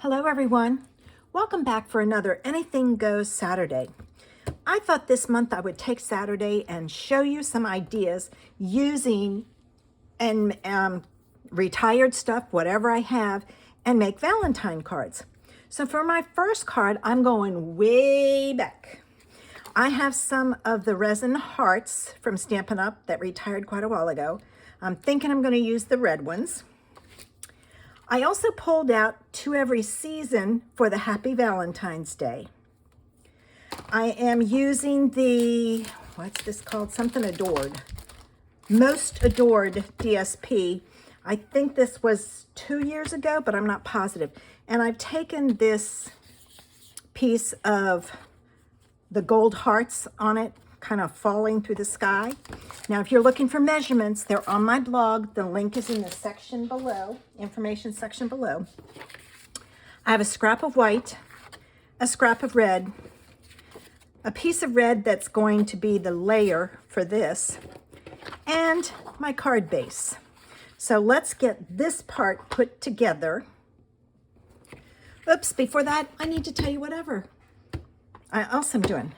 Hello everyone. Welcome back for another Anything Goes Saturday. I thought this month I would take Saturday and show you some ideas using retired stuff, whatever I have, and make Valentine cards. So for my first card, I'm going way back. I have some of the resin hearts from Stampin' Up that retired quite a while ago. I'm thinking I'm going to use the red ones. I also pulled out To Every Season for the Happy Valentine's Day. I am using the, what's this called? Something Adored. Most Adored DSP. I think this was 2 years ago, but I'm not positive. And I've taken this piece of the gold hearts on it, kind of falling through the sky. Now, if you're looking for measurements, they're on my blog. The link is in the section below, information section below. I have a scrap of white, a scrap of red, a piece of red that's going to be the layer for this, and my card base. So let's get this part put together. Oops, before that, I need to tell you whatever else I'm doing.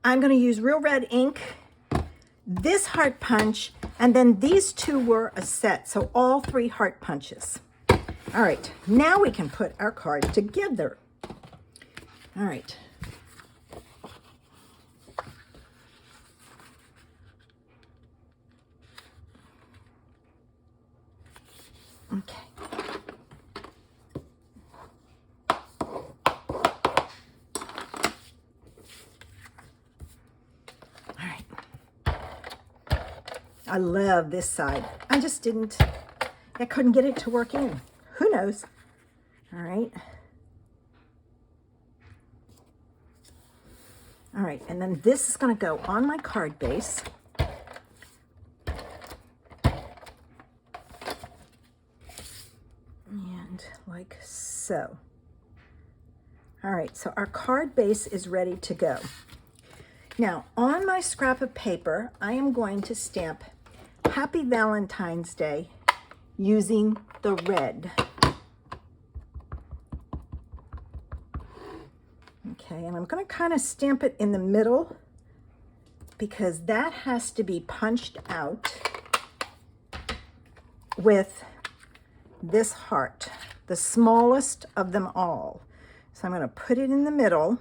I'm going to use Real Red ink, this heart punch, and then these two were a set, so all 3 heart punches. All right, now we can put our card together. All right. Okay. I love this side. I couldn't get it to work in. Who knows? All right. All right, and then this is going to go on my card base. And like so. All right, so our card base is ready to go. Now, on my scrap of paper, I am going to stamp Happy Valentine's Day using the red. Okay, and I'm going to kind of stamp it in the middle because that has to be punched out with this heart, the smallest of them all. So I'm going to put it in the middle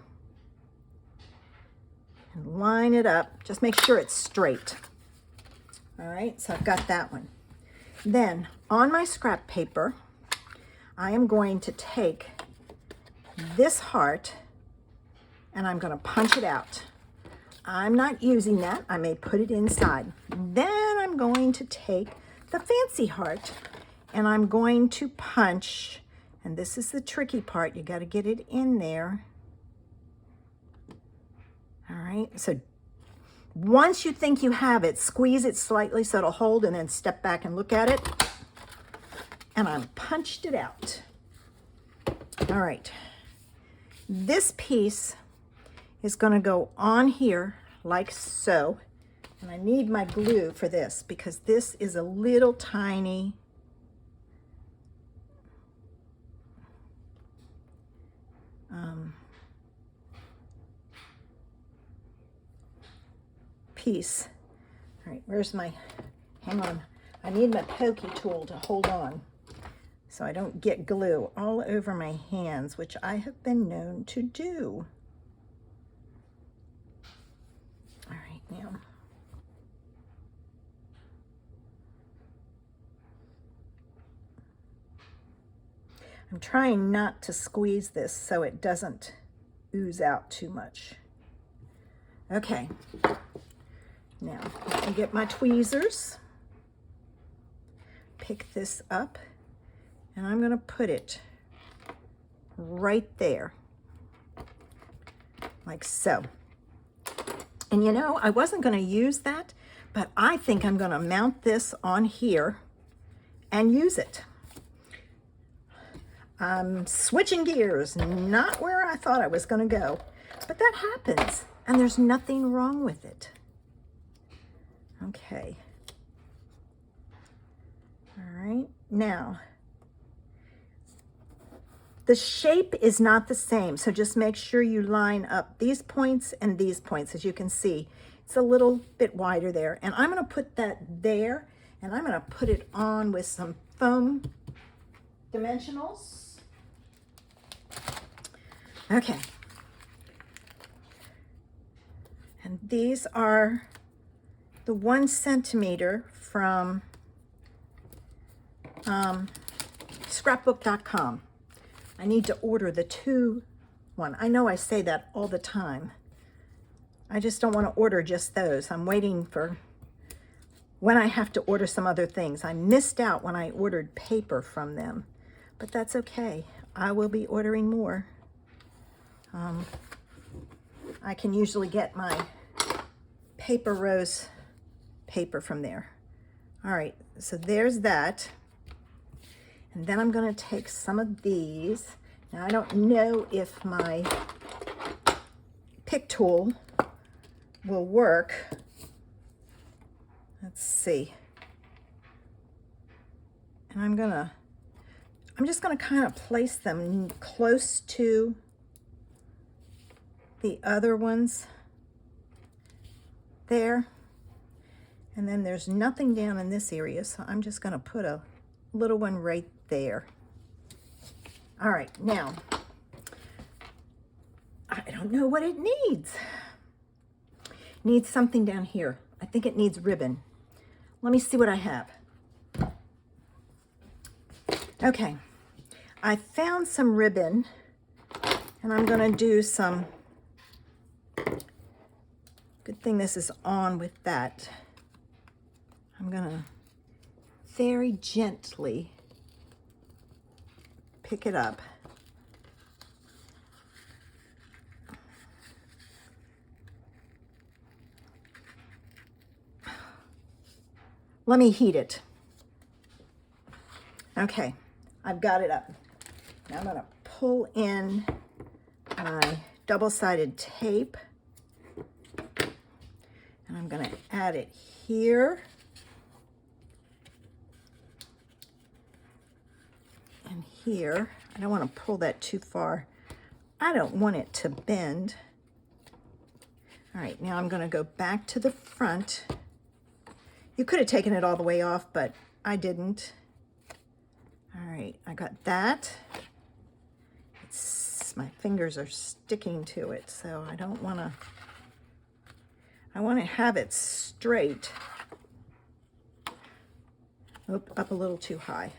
and line it up. Just make sure it's straight. All right, so I've got that one. Then on my scrap paper, I am going to take this heart and I'm going to punch it out. I'm not using that. I may put it inside. Then I'm going to take the fancy heart and I'm going to punch, and this is the tricky part. You got to get it in there. All right, so once you think you have it, squeeze it slightly so it'll hold and then step back and look at it. And I punched it out. All right, this piece is going to go on here like so. And I need my glue for this because this is a little tiny piece. All right, where's my, hang on. I need my pokey tool to hold on so I don't get glue all over my hands, which I have been known to do. All right, now. I'm trying not to squeeze this so it doesn't ooze out too much. Okay. Now, let me get my tweezers, pick this up, and I'm going to put it right there, like so. And you know, I wasn't going to use that, but I think I'm going to mount this on here and use it. I'm switching gears, not where I thought I was going to go, but that happens, and there's nothing wrong with it. Okay. All right, now The shape is not the same, so just make sure you line up these points and these points. As you can see, it's a little bit wider there. And I'm going to put that there, and I'm going to put it on with some foam dimensionals. Okay. And these are the 1 centimeter from scrapbook.com. I need to order the 2 one. I know I say that all the time. I just don't want to order just those. I'm waiting for when I have to order some other things. I missed out when I ordered paper from them, but that's okay. I will be ordering more. I can usually get my paper rose paper from there. All right, so there's that. And then I'm going to take some of these. Now, I don't know if my pick tool will work. Let's see. And I'm just going to kind of place them close to the other ones there. And then there's nothing down in this area, so I'm just going to put a little one right there. All right, now, I don't know what it needs. It needs something down here. I think it needs ribbon. Let me see what I have. Okay, I found some ribbon, and I'm going to do some, good thing this is on with that. I'm going to very gently pick it up. Let me heat it. Okay, I've got it up. Now I'm going to pull in my double-sided tape, and I'm going to add it here. And here, I don't want to pull that too far. I don't want it to bend. All right, now I'm going to go back to the front. You could have taken it all the way off, but I didn't. All right, I got that. My fingers are sticking to it, so I don't want to, I want to have it straight. Oop, up a little too high.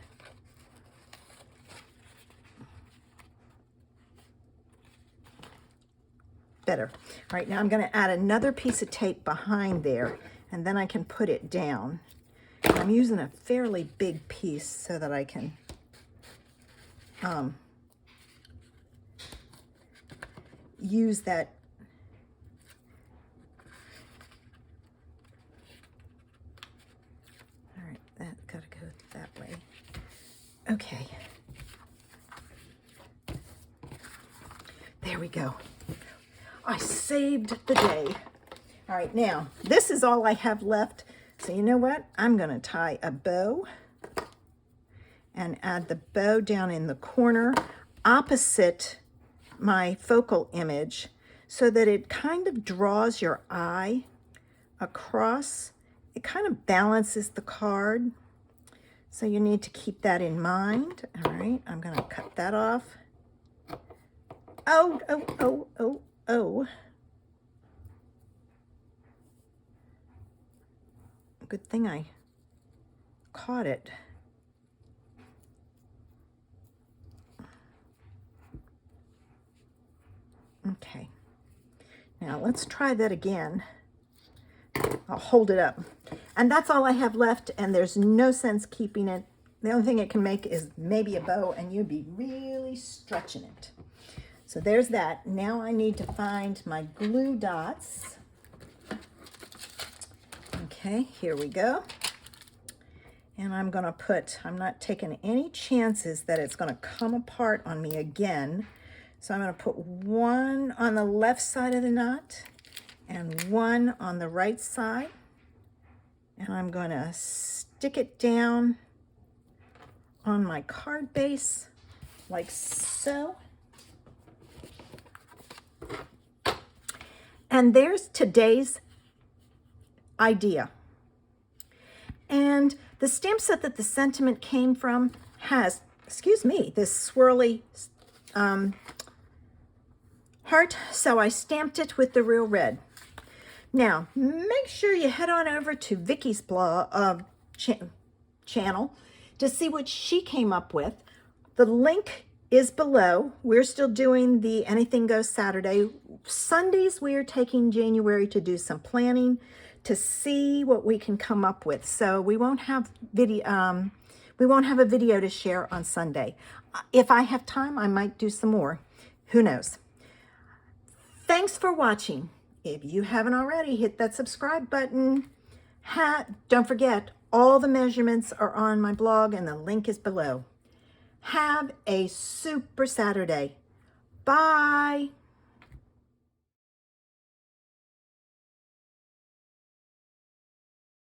Better. All right, now I'm going to add another piece of tape behind there, and then I can put it down. And I'm using a fairly big piece so that I can use that. All right, that got to go that way. Okay. There we go. I saved the day. All right, now, this is all I have left. So you know what? I'm going to tie a bow and add the bow down in the corner opposite my focal image so that it kind of draws your eye across. It kind of balances the card. So you need to keep that in mind. All right, I'm going to cut that off. Oh, oh, oh, oh. Oh, good thing I caught it. Okay, now let's try that again. I'll hold it up. And that's all I have left, and there's no sense keeping it. The only thing it can make is maybe a bow, and you'd be really stretching it. So there's that. Now I need to find my glue dots. Okay, here we go. And I'm going to put, I'm not taking any chances that it's going to come apart on me again. So I'm going to put one on the left side of the knot and one on the right side. And I'm going to stick it down on my card base. like so. And there's today's idea. And the stamp set that the sentiment came from has, excuse me, this swirly heart, so I stamped it with the Real Red. Now, make sure you head on over to Vicky's blog channel to see what she came up with. The link is below. We're still doing the Anything Goes Saturday. Sundays, we are taking January to do some planning to see what we can come up with. So we won't have video. We won't have a video to share on Sunday. If I have time, I might do some more. Who knows? Thanks for watching. If you haven't already, hit that subscribe button. Don't forget, all the measurements are on my blog and the link is below. Have a super Saturday. Bye.